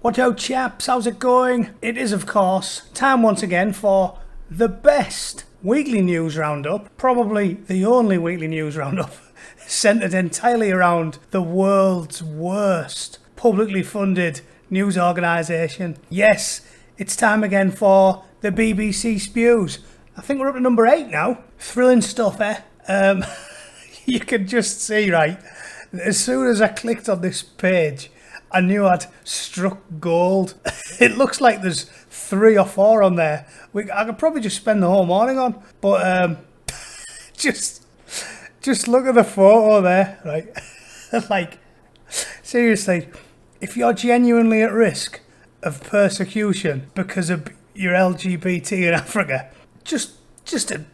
What out, chaps? How's it going? It is, of course, time once again for the best weekly news roundup, probably the only weekly news roundup, centred entirely around the world's worst publicly funded news organisation. Yes, it's time again for the BBC Spews. I think we're up to number 8 now. Thrilling stuff, eh? You can just see, right, as soon as I clicked on this page, I knew I'd struck gold. It looks like there's 3 or 4 on there. I could probably just spend the whole morning on. But just look at the photo there, right? Like, seriously, if you're genuinely at risk of persecution because of your LGBT in Africa, just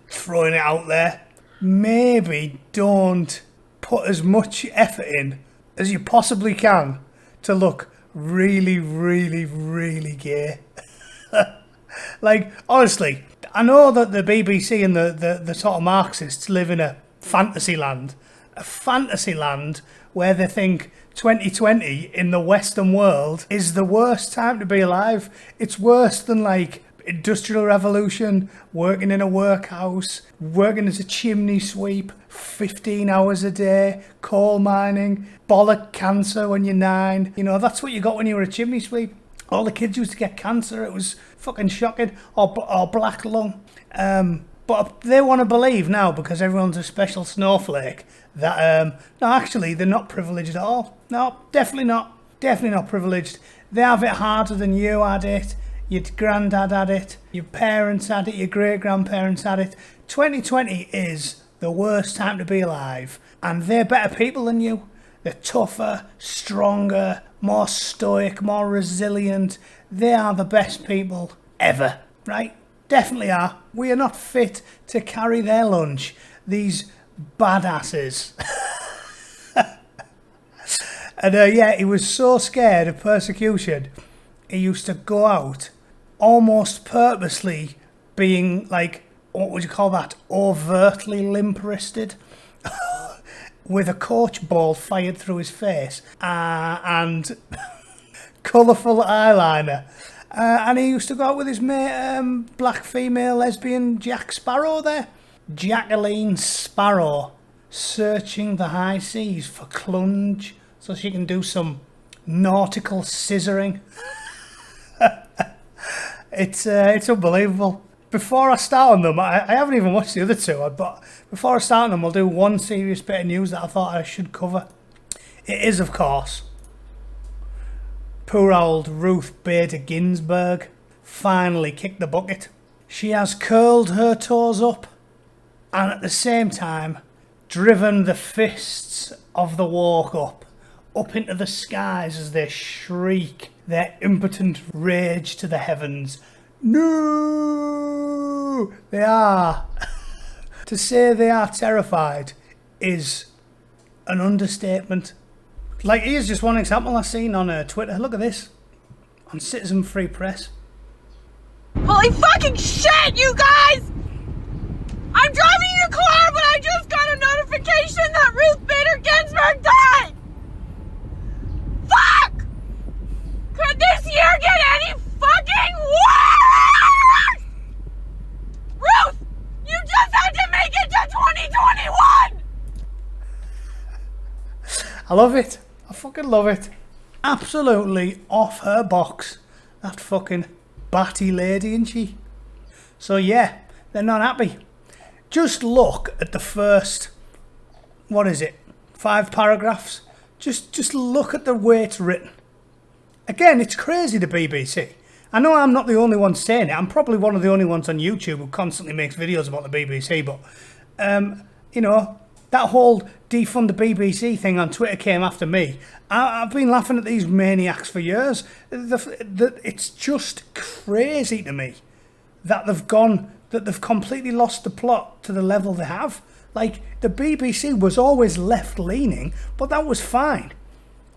throwing it out there, maybe don't put as much effort in as you possibly can to look really, really, really gay. Like, honestly, I know that the BBC and the sort of Marxists live in a fantasy land where they think 2020 in the Western world is the worst time to be alive. It's worse than, like, Industrial Revolution, working in a workhouse, working as a chimney sweep, 15 hours a day, coal mining, bollock cancer when you're 9. You know, that's what you got when you were a chimney sweep. All the kids used to get cancer. It was fucking shocking. Or black lung. But they want to believe now, because everyone's a special snowflake, that, no, actually, they're not privileged at all. No, definitely not. Definitely not privileged. They have it harder than you had it. Your granddad had it, your parents had it, your great-grandparents had it. 2020 is the worst time to be alive, and they're better people than you. They're tougher, stronger, more stoic, more resilient. They are the best people ever, right? Definitely are. We are not fit to carry their lunch, these badasses. And yeah, he was so scared of persecution, he used to go out almost purposely being, like, what would you call that, overtly limp-wristed, with a coach ball fired through his face, and colourful eyeliner. And he used to go out with his mate, black female lesbian Jack Sparrow there. Jacqueline Sparrow, searching the high seas for clunge so she can do some nautical scissoring. It's unbelievable. Before I start on them, I haven't even watched the other 2, but before I start on them, I'll do one serious bit of news that I thought I should cover. It is, of course, poor old Ruth Bader Ginsburg finally kicked the bucket. She has curled her toes up and at the same time driven the fists of the woke up into the skies as they shriek their impotent rage to the heavens. No! They are. To say they are terrified is an understatement. Like, here's just one example I've seen on Twitter. Look at this. On Citizen Free Press. Holy fucking shit, you guys! I'm driving your car, but I just got a notification that Ruth Bader Ginsburg died! Fuck! Could this year get any fucking worse? Ruth, you just had to make it to 2021! I love it. I fucking love it. Absolutely off her box. That fucking batty lady, isn't she? So yeah, they're not happy. Just look at the first, 5 paragraphs? Just look at the way it's written. Again, it's crazy, the BBC. I know I'm not the only one saying it. I'm probably one of the only ones on YouTube who constantly makes videos about the BBC. But, you know, that whole defund the BBC thing on Twitter came after me. I've been laughing at these maniacs for years. It's just crazy to me that they've completely lost the plot to the level they have. Like, the BBC was always left-leaning, but that was fine.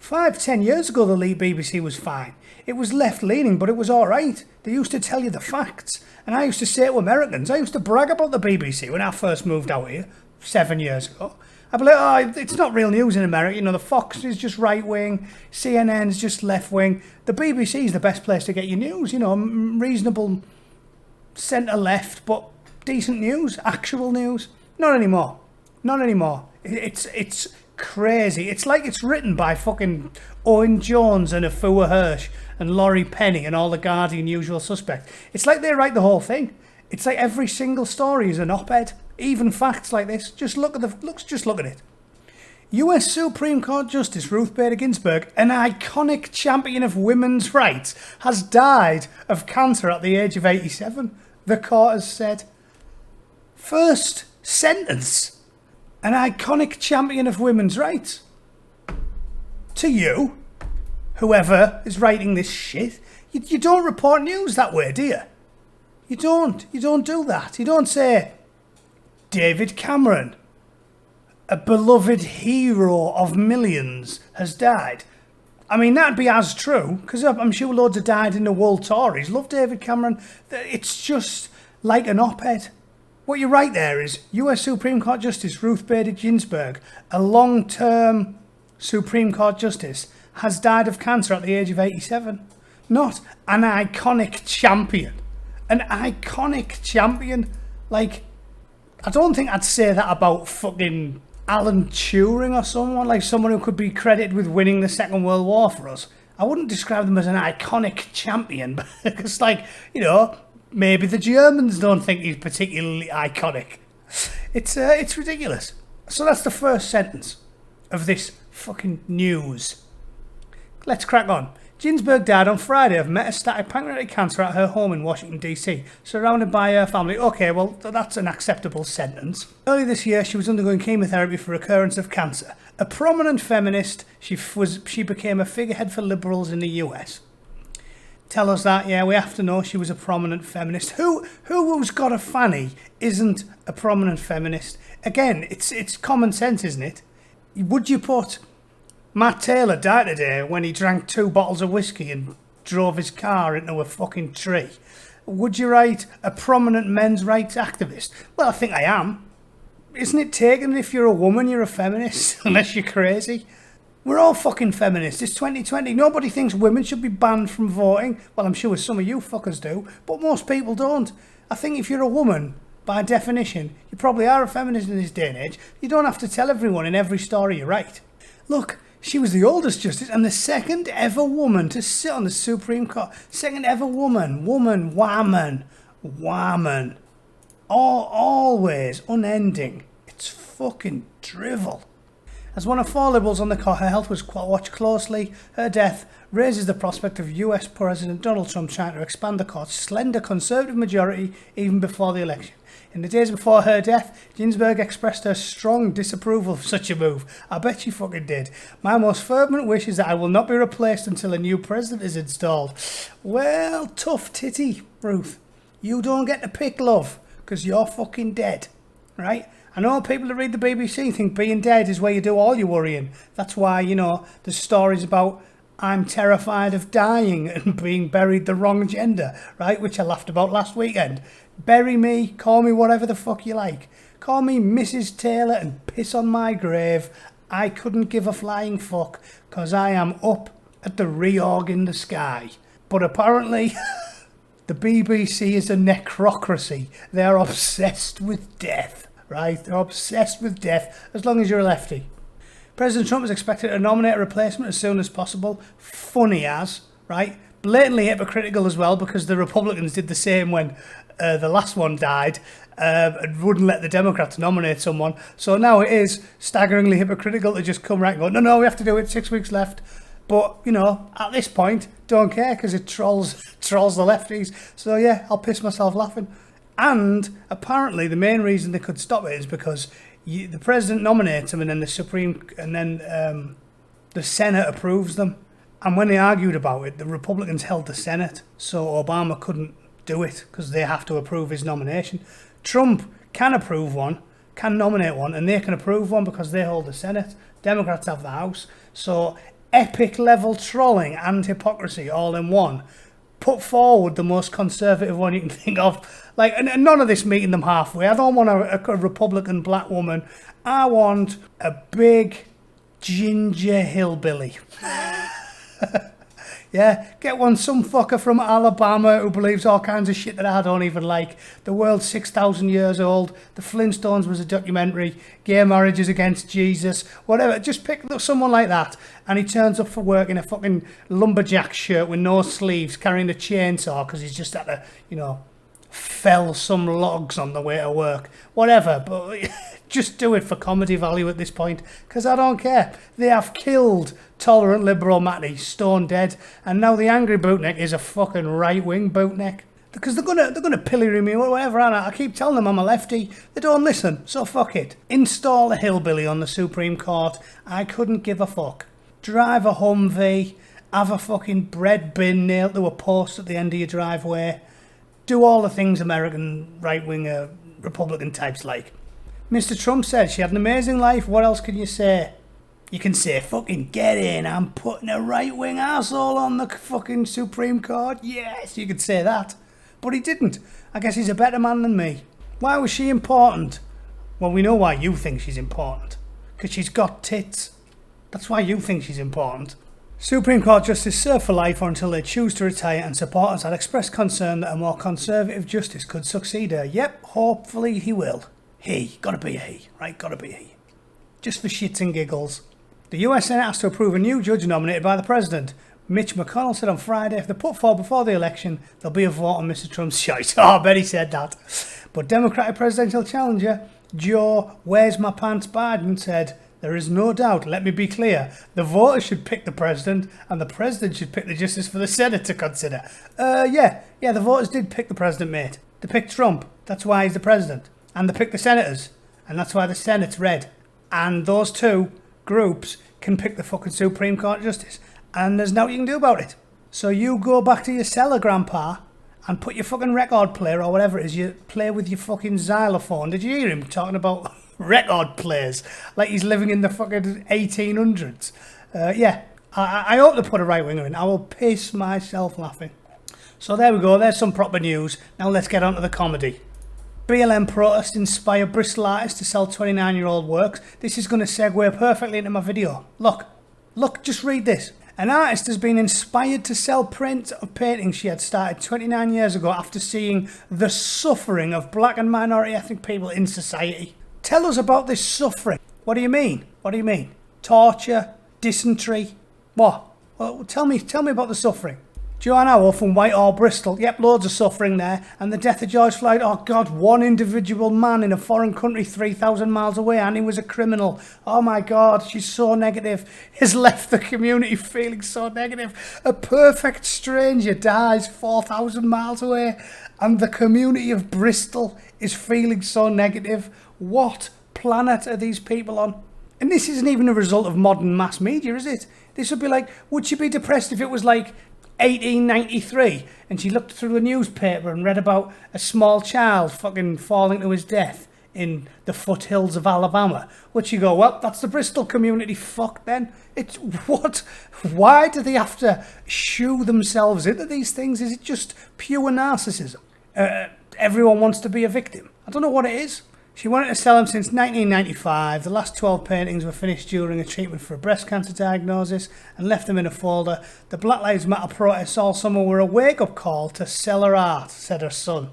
5-10 years ago, the BBC was fine. It was left-leaning, but it was all right. They used to tell you the facts. And I used to say to Americans, I used to brag about the BBC when I first moved out here. 7 years ago, I'd be like, oh, it's not real news in America. You know, the Fox is just right-wing, CNN's just left-wing. The BBC is the best place to get your news, you know, reasonable centre-left, but decent news, actual news. Not anymore. Not anymore. It's crazy. It's like it's written by fucking Owen Jones and Afua Hirsch and Laurie Penny and all the Guardian usual suspects. It's like they write the whole thing. It's like every single story is an op-ed. Even facts like this. Just look at it. US Supreme Court Justice Ruth Bader Ginsburg, an iconic champion of women's rights, has died of cancer at the age of 87. The court has said. First sentence. An iconic champion of women's rights. To you, whoever is writing this shit, you don't report news that way, do you? You don't do that. You don't say, David Cameron, a beloved hero of millions, has died. I mean, that'd be as true, because I'm sure loads have died in the world Tories. Love David Cameron. It's just like an op-ed. What you write there is, US Supreme Court Justice Ruth Bader Ginsburg, a long-term Supreme Court Justice, has died of cancer at the age of 87. Not an iconic champion. An iconic champion. Like, I don't think I'd say that about fucking Alan Turing or someone, like someone who could be credited with winning the Second World War for us. I wouldn't describe them as an iconic champion, because, like, you know, maybe the Germans don't think he's particularly iconic. It's ridiculous. So that's the first sentence of this fucking news. Let's crack on. Ginsburg died on Friday of metastatic pancreatic cancer at her home in Washington, D.C., surrounded by her family. Okay, well, that's an acceptable sentence. Earlier this year, she was undergoing chemotherapy for recurrence of cancer. A prominent feminist, she became a figurehead for liberals in the US. Tell us that, yeah, we have to know she was a prominent feminist. Who's got a fanny isn't a prominent feminist? Again, it's common sense, isn't it? Would you put Matt Taylor died today when he drank 2 bottles of whiskey and drove his car into a fucking tree? Would you write a prominent men's rights activist? Well, I think I am. Isn't it taken if you're a woman, you're a feminist, unless you're crazy? We're all fucking feminists. It's 2020. Nobody thinks women should be banned from voting. Well, I'm sure some of you fuckers do, but most people don't. I think if you're a woman, by definition, you probably are a feminist in this day and age. You don't have to tell everyone in every story you write. Look, she was the oldest justice and the second ever woman to sit on the Supreme Court. Second ever woman. Woman. Always, unending. It's fucking drivel. As one of 4 liberals on the court, her health was watched closely. Her death raises the prospect of US President Donald Trump trying to expand the court's slender conservative majority even before the election. In the days before her death, Ginsburg expressed her strong disapproval of such a move. I bet she fucking did. My most fervent wish is that I will not be replaced until a new president is installed. Well, tough titty, Ruth. You don't get to pick, love, because you're fucking dead, right? I know people that read the BBC think being dead is where you do all your worrying. That's why, you know, there's stories about I'm terrified of dying and being buried the wrong gender, right? Which I laughed about last weekend. Bury me, call me whatever the fuck you like. Call me Mrs. Taylor and piss on my grave. I couldn't give a flying fuck because I am up at the reorg in the sky. But apparently, the BBC is a necrocracy. They're obsessed with death, right? They're obsessed with death as long as you're a lefty. President Trump is expected to nominate a replacement as soon as possible. Funny as, right? Blatantly hypocritical as well, because the Republicans did the same when the last one died and wouldn't let the Democrats nominate someone. So now it is staggeringly hypocritical to just come right and go, no, we have to do it, 6 weeks left. But, you know, at this point, don't care because it trolls the lefties. So yeah, I'll piss myself laughing. And apparently the main reason they could stop it is because the president nominates them and then the Senate approves them. And when they argued about it, the Republicans held the Senate, so Obama couldn't do it because they have to approve his nomination. Trump can approve one, can nominate one, and they can approve one because they hold the Senate. Democrats have the House. So epic level trolling and hypocrisy all in one. put forward the most conservative one you can think of. Like, and none of this meeting them halfway. I don't want a Republican black woman. I want a big ginger hillbilly. Yeah, get one, some fucker from Alabama who believes all kinds of shit that I don't even like. The world's 6,000 years old. The Flintstones was a documentary. Gay marriages against Jesus. Whatever. Just pick someone like that. And he turns up for work in a fucking lumberjack shirt with no sleeves, carrying a chainsaw because he's just had to, you know, fell some logs on the way to work. Whatever. But just do it for comedy value at this point, because I don't care. They have killed tolerant liberal Matty, stone dead, and now the Angry Bootneck is a fucking right-wing bootneck. Because they're gonna pillory me or whatever, and I keep telling them I'm a lefty. They don't listen, so fuck it. Install a hillbilly on the Supreme Court. I couldn't give a fuck. Drive a Humvee, have a fucking bread bin nailed to a post at the end of your driveway. Do all the things American right-winger Republican types like. Mr. Trump said she had an amazing life. What else can you say? You can say, fucking get in, I'm putting a right-wing asshole on the fucking Supreme Court. Yes, you could say that. But he didn't. I guess he's a better man than me. Why was she important? Well, we know why you think she's important. Because she's got tits. That's why you think she's important. Supreme Court Justice serve for life or until they choose to retire, and supporters had expressed concern that a more conservative justice could succeed her. Yep, hopefully he will. He. Gotta be a he. Right, gotta be a he. Just for shits and giggles. The US Senate has to approve a new judge nominated by the President. Mitch McConnell said on Friday if they're put forward before the election, there'll be a vote on Mr. Trump's choice. Oh, I bet he said that. But Democratic presidential challenger Joe Where's My Pants Biden said, there is no doubt, let me be clear, the voters should pick the President and the President should pick the justice for the Senate to consider. Yeah, the voters did pick the President, mate. They picked Trump. That's why he's the President. And they picked the Senators. And that's why the Senate's red. And those two groups can pick the fucking Supreme Court Justice. And there's nothing you can do about it. So you go back to your cellar, Grandpa, and put your fucking record player or whatever it is you play with your fucking xylophone. Did you hear him talking about record players? Like he's living in the fucking 1800s. Yeah, I hope they put a right winger in. I will piss myself laughing. So there we go. There's some proper news. Now let's get on to the comedy. BLM protest inspired Bristol artists to sell 29-year-old works. This is going to segue perfectly into my video. Look, just read this. An artist has been inspired to sell prints of paintings she had started 29 years ago after seeing the suffering of black and minority ethnic people in society. Tell us about this suffering. What do you mean? Torture? Dysentery? What? Well, tell me about the suffering. Joanne Howell from Whitehall, Bristol. Yep, loads of suffering there. And the death of George Floyd. Oh, God, one individual man in a foreign country 3,000 miles away, and he was a criminal. Oh, my God, she's so negative. Has left the community feeling so negative. A perfect stranger dies 4,000 miles away, and the community of Bristol is feeling so negative. What planet are these people on? And this isn't even a result of modern mass media, is it? This would be like, would she be depressed if it was like 1893 and she looked through a newspaper and read about a small child fucking falling to his death in the foothills of Alabama? Would she go, well, that's the Bristol community, fuck then? It's what? Why do they have to shoe themselves into these things? Is it just pure narcissism? Everyone wants to be a victim. I don't know what it is. She wanted to sell them since 1995. The last 12 paintings were finished during a treatment for a breast cancer diagnosis and left them in a folder. The Black Lives Matter protests all summer were a wake-up call to sell her art, said her son.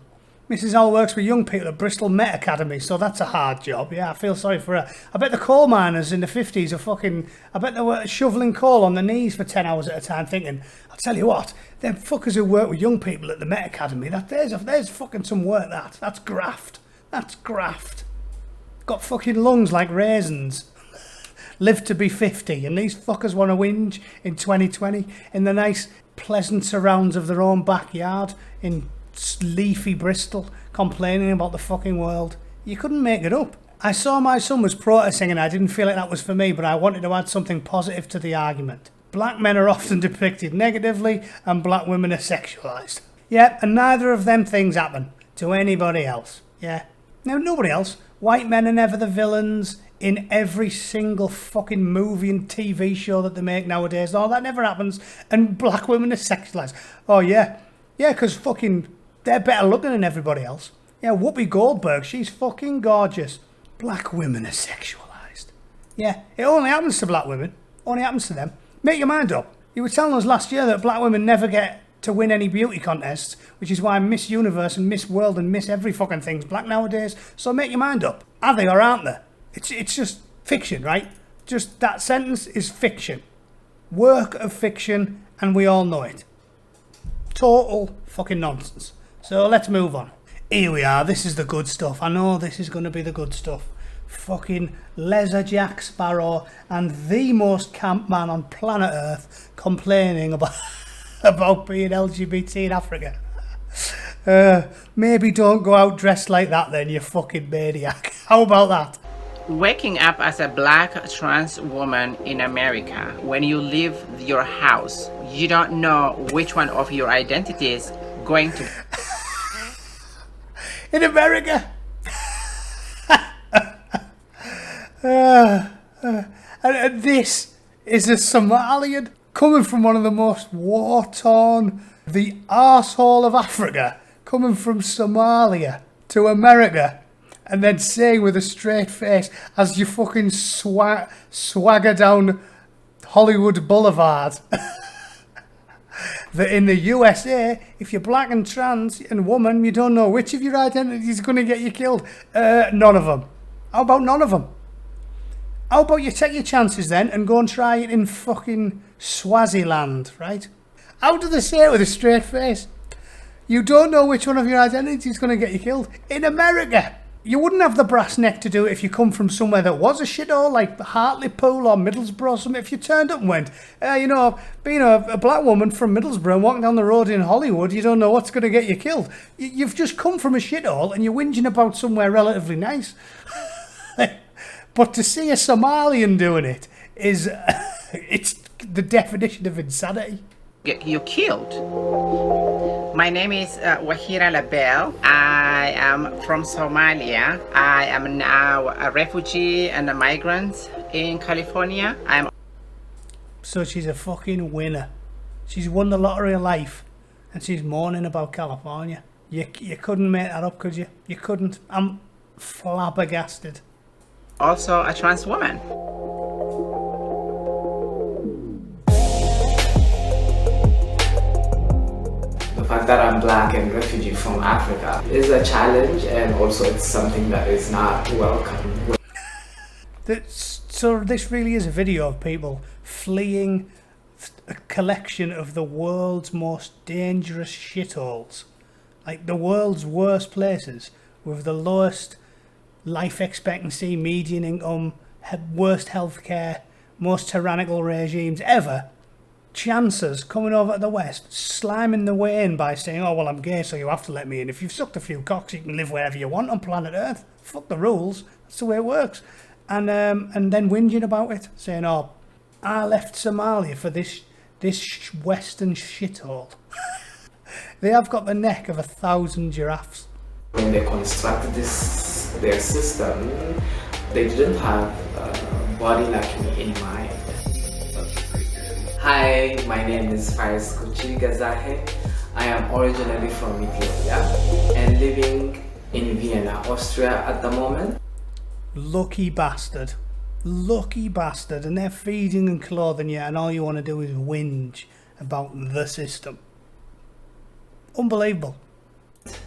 Mrs. Hall works with young people at Bristol Met Academy, so that's a hard job. Yeah, I feel sorry for her. I bet the coal miners in the 50s are fucking... I bet they were shoveling coal on their knees for 10 hours at a time thinking, I'll tell you what, them fuckers who work with young people at the Met Academy, there's fucking some work, that's graft. That's graft. Got fucking lungs like raisins. Live to be 50, and these fuckers want to whinge in 2020 in the nice, pleasant surrounds of their own backyard in leafy Bristol, complaining about the fucking world. You couldn't make it up. I saw my son was protesting and I didn't feel like that was for me, but I wanted to add something positive to the argument. Black men are often depicted negatively and black women are sexualised. Yeah, and neither of them things happen to anybody else. Yeah. Now, nobody else. White men are never the villains in every single fucking movie and TV show that they make nowadays. Oh, that never happens. And black women are sexualised. Oh, yeah. Yeah, because fucking they're better looking than everybody else. Yeah, Whoopi Goldberg, she's fucking gorgeous. Black women are sexualised. Yeah, it only happens to black women. Only happens to them. Make your mind up. You were telling us last year that black women never get to win any beauty contests, which is why Miss Universe and Miss World and Miss every fucking thing's black nowadays. So make your mind up. Are they or aren't they? It's just fiction, right? Just that sentence is fiction. Work of fiction, and we all know it. Total fucking nonsense. So let's move on. Here we are. This is the good stuff. I know this is going to be the good stuff. Fucking Lesser Jack Sparrow and the most camp man on planet Earth complaining about being LGBT in Africa. Maybe don't go out dressed like that then, you fucking maniac. How about that? Waking up as a black trans woman in America, when you leave your house, you don't know which one of your identities going to... In America? And this is a Somalian coming from one of the most war-torn, the arsehole of Africa, coming from Somalia to America, and then saying with a straight face as you fucking swagger down Hollywood Boulevard that in the USA, if you're black and trans and woman, you don't know which of your identities is going to get you killed. None of them. How about none of them? How about you take your chances then and go and try it in fucking Swaziland, right? How do they say it with a straight face? You don't know which one of your identities is going to get you killed. In America, you wouldn't have the brass neck to do it if you come from somewhere that was a shithole, like Hartlepool or Middlesbrough or something. If you turned up and went, being a black woman from Middlesbrough and walking down the road in Hollywood, you don't know what's going to get you killed. You've just come from a shithole and you're whinging about somewhere relatively nice. But to see a Somalian doing it is, it's the definition of insanity. Get you killed. My name is Wahira Label. I am from Somalia. I am now a refugee and a migrant in California. So she's a fucking winner. She's won the lottery of life and she's mourning about California. You couldn't make that up, could you? You couldn't. I'm flabbergasted. Also a trans woman. The fact that I'm black and refugee from Africa is a challenge, and also it's something that is not welcome. So this really is a video of people fleeing a collection of the world's most dangerous shitholes. Like the world's worst places with the lowest life expectancy, median income, worst healthcare, most tyrannical regimes ever. Chancers coming over to the West, sliming the way in by saying, oh, well, I'm gay, so you have to let me in. If you've sucked a few cocks, you can live wherever you want on planet Earth. Fuck the rules. That's the way it works. And then whinging about it, saying, oh, I left Somalia for this Western shithole. They have got the neck of 1,000 giraffes. When they constructed their system, they didn't have a body like me in mind. Hi, my name is Faris Kuchi Gazahe. I am originally from Ethiopia and living in Vienna, Austria at the moment. Lucky bastard. Lucky bastard. And they're feeding and clothing you and all you want to do is whinge about the system. Unbelievable.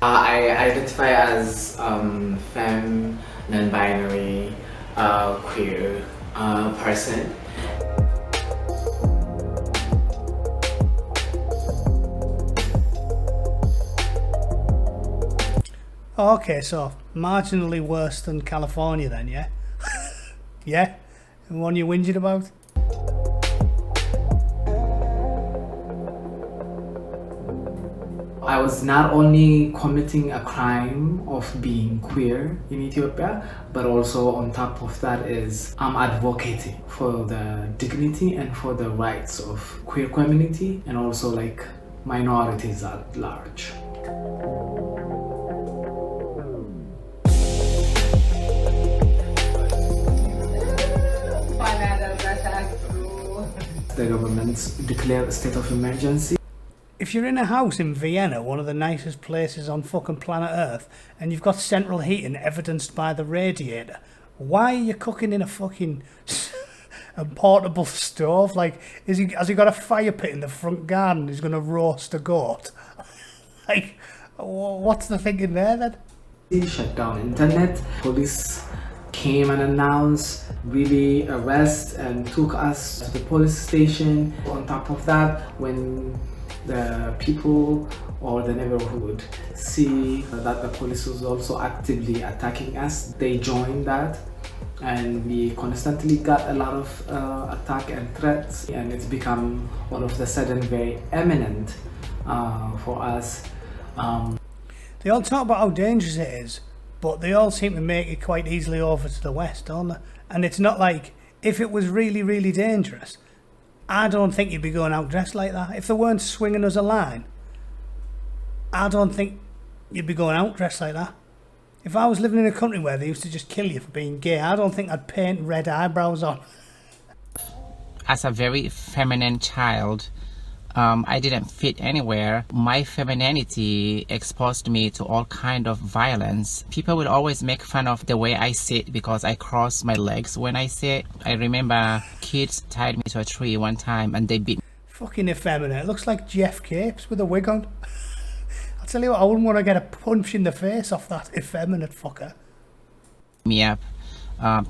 I identify as femme, non-binary, queer person. Okay, so marginally worse than California then, yeah? Yeah? The one you're whinging about? I was not only committing a crime of being queer in Ethiopia, but also on top of that is I'm advocating for the dignity and for the rights of queer community and also like minorities at large. The government declared a state of emergency. if you're in a house in Vienna, one of the nicest places on fucking planet Earth, and you've got central heating evidenced by the radiator, why are you cooking in a fucking a portable stove? Like, has he got a fire pit in the front garden? He's going to roast a goat? Like, what's the thinking there then? He shut down internet. Police came and announced really arrest and took us to the police station. On top of that, when the people or the neighborhood see that the police was also actively attacking us, they joined that, and we constantly got a lot of attack and threats, and it's become all of a sudden very imminent for us. They all talk about how dangerous it is, but they all seem to make it quite easily over to the west, don't they? And it's not like, if it was really, really dangerous, I don't think you'd be going out dressed like that. If they weren't swinging us a line, I don't think you'd be going out dressed like that. If I was living in a country where they used to just kill you for being gay, I don't think I'd paint red eyebrows on. As a very feminine child, I didn't fit anywhere. My femininity exposed me to all kind of violence. People would always make fun of the way I sit because I cross my legs when I sit. I remember kids tied me to a tree one time and they beat me. Fucking effeminate. It looks like Jeff Capes with a wig on. I'll tell you what, I wouldn't want to get a punch in the face off that effeminate fucker. Me up,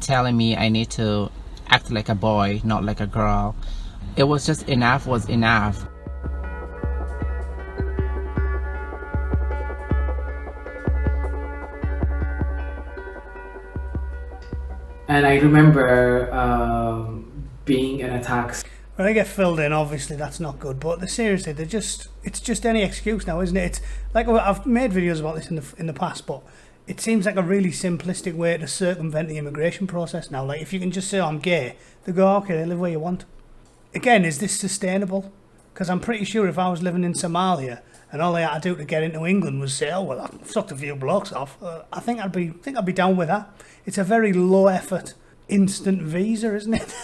telling me I need to act like a boy, not like a girl. It was just enough was enough. And I remember being in attacks. When they get filled in, obviously that's not good, but seriously, it's just any excuse now, isn't it? It's like, I've made videos about this in the past, but it seems like a really simplistic way to circumvent the immigration process now. Like, if you can just say, oh, I'm gay, they go, okay, live where you want. Again, is this sustainable? Because I'm pretty sure if I was living in Somalia and all I had to do to get into England was say, oh, well, I sucked a few blocks off, I think I'd be down with that. It's a very low effort, instant visa, isn't it?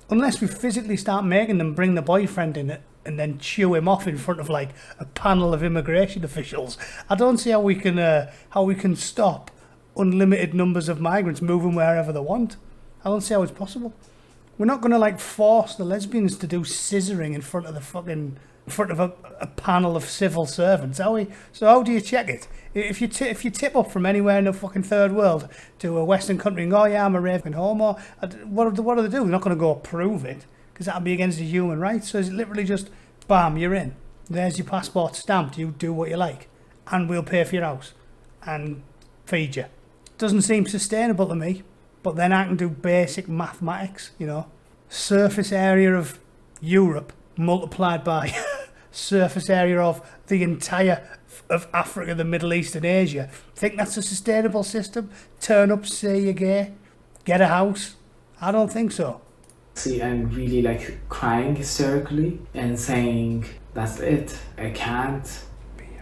Unless we physically start making them bring the boyfriend in it and then chew him off in front of like a panel of immigration officials, I don't see how we can stop unlimited numbers of migrants moving wherever they want. I don't see how it's possible. We're not going to like force the lesbians to do scissoring in front of a panel of civil servants, are we? So how do you check it? If you tip up from anywhere in the fucking third world to a Western country and go, oh yeah, I'm a raving homo, what do they do? They're not going to go prove it, because that would be against the human rights. So it's literally just, bam, you're in. There's your passport stamped. You do what you like, and we'll pay for your house and feed you. Doesn't seem sustainable to me. But then I can do basic mathematics, you know. Surface area of Europe multiplied by surface area of the entire of Africa, the Middle East and Asia. Think that's a sustainable system? Turn up, say you're gay, get a house? I don't think so. See, I'm really like crying hysterically and saying, that's it, I can't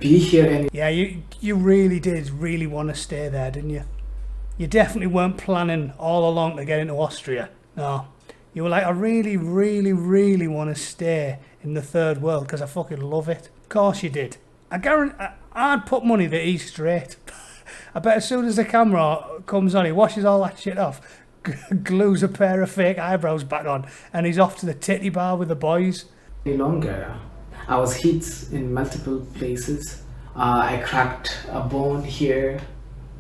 be here anymore. Yeah, you really did really want to stay there, didn't you? You definitely weren't planning all along to get into Austria. No. You were like, I really, really, really want to stay in the third world because I fucking love it. Of course you did. I guarantee, I'd put money that he's straight. I bet as soon as the camera comes on, he washes all that shit off, glues a pair of fake eyebrows back on, and he's off to the titty bar with the boys. Longer. I was hit in multiple places. I cracked a bone here.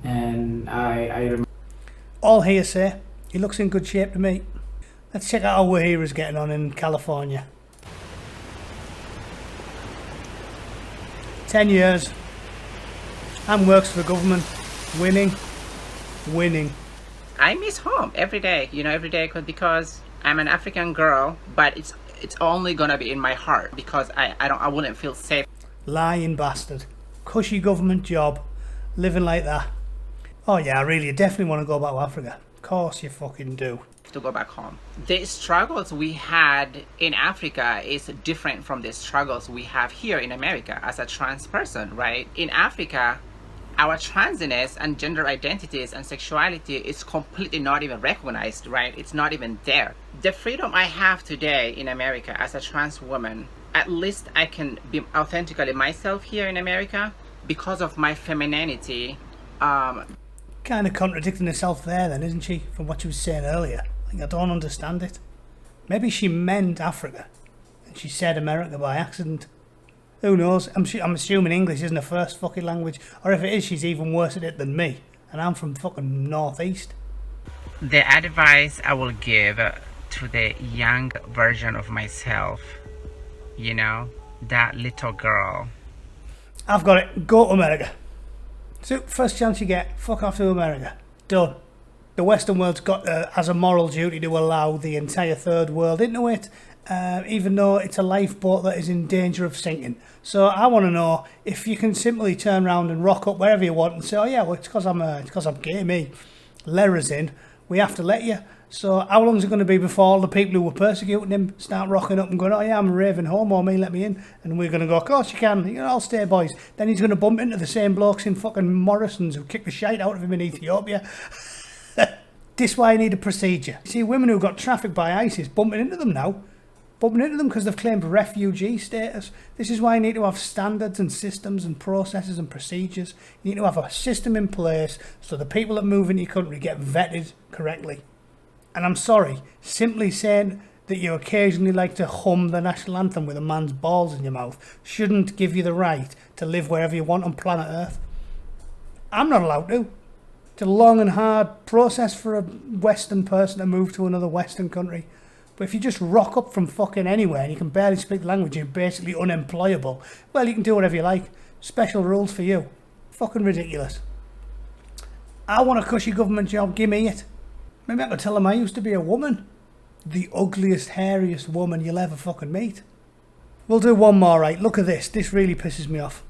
And I all hearsay. He looks in good shape to me. Let's check out how Wahira's getting on in California. 10 years. And works for the government. Winning. I miss home every day, every day because I'm an African girl, but it's only gonna be in my heart because I wouldn't feel safe. Lying bastard. Cushy government job. Living like that. Oh yeah, really, you definitely want to go back to Africa. Of course you fucking do. To go back home. The struggles we had in Africa is different from the struggles we have here in America as a trans person, right? In Africa, our transiness and gender identities and sexuality is completely not even recognized, right? It's not even there. The freedom I have today in America as a trans woman at least I can be authentically myself here in America because of my femininity. Kind of contradicting herself there then, isn't she, from what she was saying earlier? Like, I don't understand it. Maybe she meant Africa and she said America by accident. Who knows? I'm assuming English isn't her first fucking language, or if it is, she's even worse at it than me, and I'm from fucking northeast. The advice I will give to the young version of myself, you know, that little girl. I've got it. Go to America. So, first chance you get, fuck off to America. Done. The Western world's got has a moral duty to allow the entire third world into it, even though it's a lifeboat that is in danger of sinking. So I want to know if you can simply turn around and rock up wherever you want and say, oh yeah, well, it's because I'm gay, me. Let us in. We have to let you. So how long is it going to be before all the people who were persecuting him start rocking up and going, oh yeah, I'm a raving homo, me, let me in? And we're going to go, of course you can, you know, I'll stay, boys. Then he's going to bump into the same blokes in fucking Morrison's who kicked the shite out of him in Ethiopia. This is why I need a procedure. You see, women who got trafficked by ISIS bumping into them now. Bumping into them because they've claimed refugee status. This is why I need to have standards and systems and processes and procedures. You need to have a system in place so the people that move into your country get vetted correctly. And I'm sorry, simply saying that you occasionally like to hum the national anthem with a man's balls in your mouth shouldn't give you the right to live wherever you want on planet Earth. I'm not allowed to. It's a long and hard process for a Western person to move to another Western country. But if you just rock up from fucking anywhere and you can barely speak the language and you're basically unemployable, well, you can do whatever you like. Special rules for you. Fucking ridiculous. I want a cushy government job, give me it. Maybe I could tell them I used to be a woman. The ugliest, hairiest woman you'll ever fucking meet. We'll do one more, right? Look at this. This really pisses me off.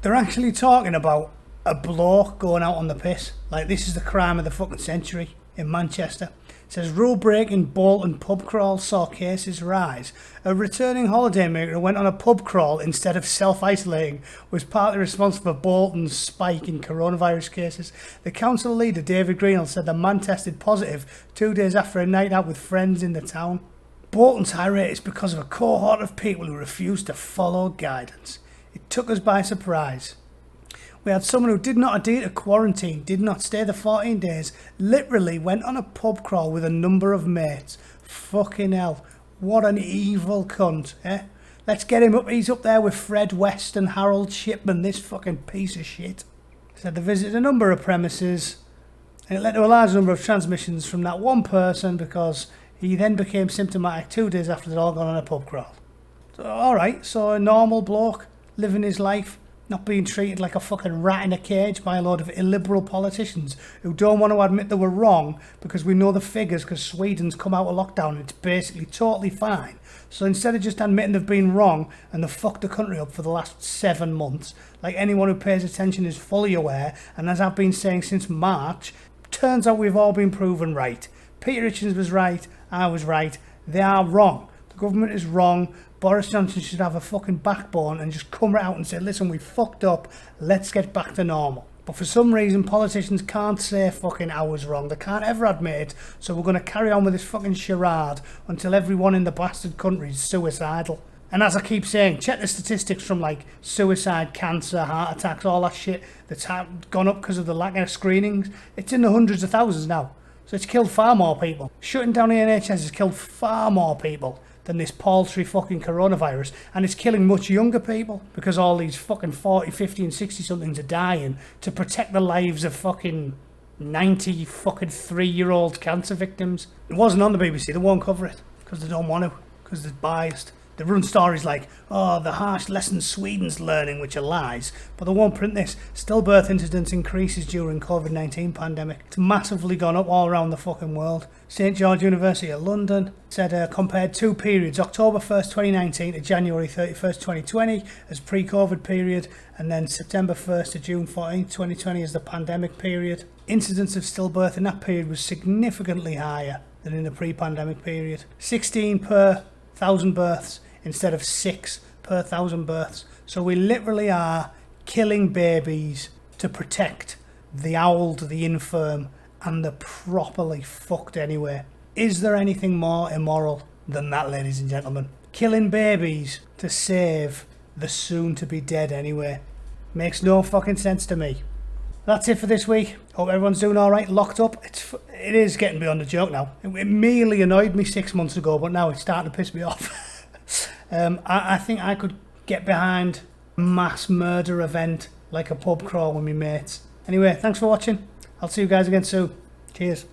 They're actually talking about a bloke going out on the piss. Like, this is the crime of the fucking century in Manchester. It says, rule-breaking Bolton pub crawl saw cases rise. A returning holidaymaker who went on a pub crawl instead of self-isolating was partly responsible for Bolton's spike in coronavirus cases. The council leader, David Greenhill, said the man tested positive 2 days after a night out with friends in the town. Bolton's high rate is because of a cohort of people who refused to follow guidance. It took us by surprise. We had someone who did not adhere to quarantine, did not stay the 14 days, literally went on a pub crawl with a number of mates. Fucking hell, what an evil cunt, eh? Let's get him up, he's up there with Fred West and Harold Shipman, this fucking piece of shit. Said they visited a number of premises, and it led to a large number of transmissions from that one person because he then became symptomatic 2 days after they'd all gone on a pub crawl. So, alright, so a normal bloke, living his life, not being treated like a fucking rat in a cage by a load of illiberal politicians who don't want to admit they were wrong because we know the figures because Sweden's come out of lockdown and it's basically totally fine. So instead of just admitting they've been wrong and they've fucked the country up for the last 7 months, like anyone who pays attention is fully aware, and as I've been saying since March, turns out we've all been proven right. Peter Hitchens was right, I was right, they are wrong. The government is wrong. Boris Johnson should have a fucking backbone and just come right out and say, listen, we fucked up, let's get back to normal. But for some reason, politicians can't say fucking I was wrong. They can't ever admit it, so we're going to carry on with this fucking charade until everyone in the bastard country is suicidal. And as I keep saying, check the statistics from like suicide, cancer, heart attacks, all that shit that's gone up because of the lack of screenings. It's in the hundreds of thousands now. So it's killed far more people. Shutting down the NHS has killed far more people than this paltry fucking coronavirus, and it's killing much younger people because all these fucking 40, 50 and 60 somethings are dying to protect the lives of fucking 90 fucking 3-year-old cancer victims. It wasn't on the BBC, they won't cover it because they don't want to, because they're biased. They run stories like, oh, the harsh lessons Sweden's learning, which are lies, but they won't print this. Stillbirth incidence increases during COVID-19 pandemic. It's massively gone up all around the fucking world. St George University of London said compared 2 periods, October 1st, 2019 to January 31st, 2020 as pre-COVID period, and then September 1st to June 14th, 2020 as the pandemic period. Incidence of stillbirth in that period was significantly higher than in the pre-pandemic period. 16 per 1,000 births instead of 6 per 1,000 births. So we literally are killing babies to protect the old, the infirm, and the properly fucked anyway. Is there anything more immoral than that, ladies and gentlemen. Killing babies to save the soon-to-be dead anyway. Makes no fucking sense to me. That's it for this week. Hope everyone's doing alright, locked up. It is getting beyond a joke now. It merely annoyed me 6 months ago, but now it's starting to piss me off. I think I could get behind a mass murder event like a pub crawl with me mates. Anyway, thanks for watching. I'll see you guys again soon. Cheers.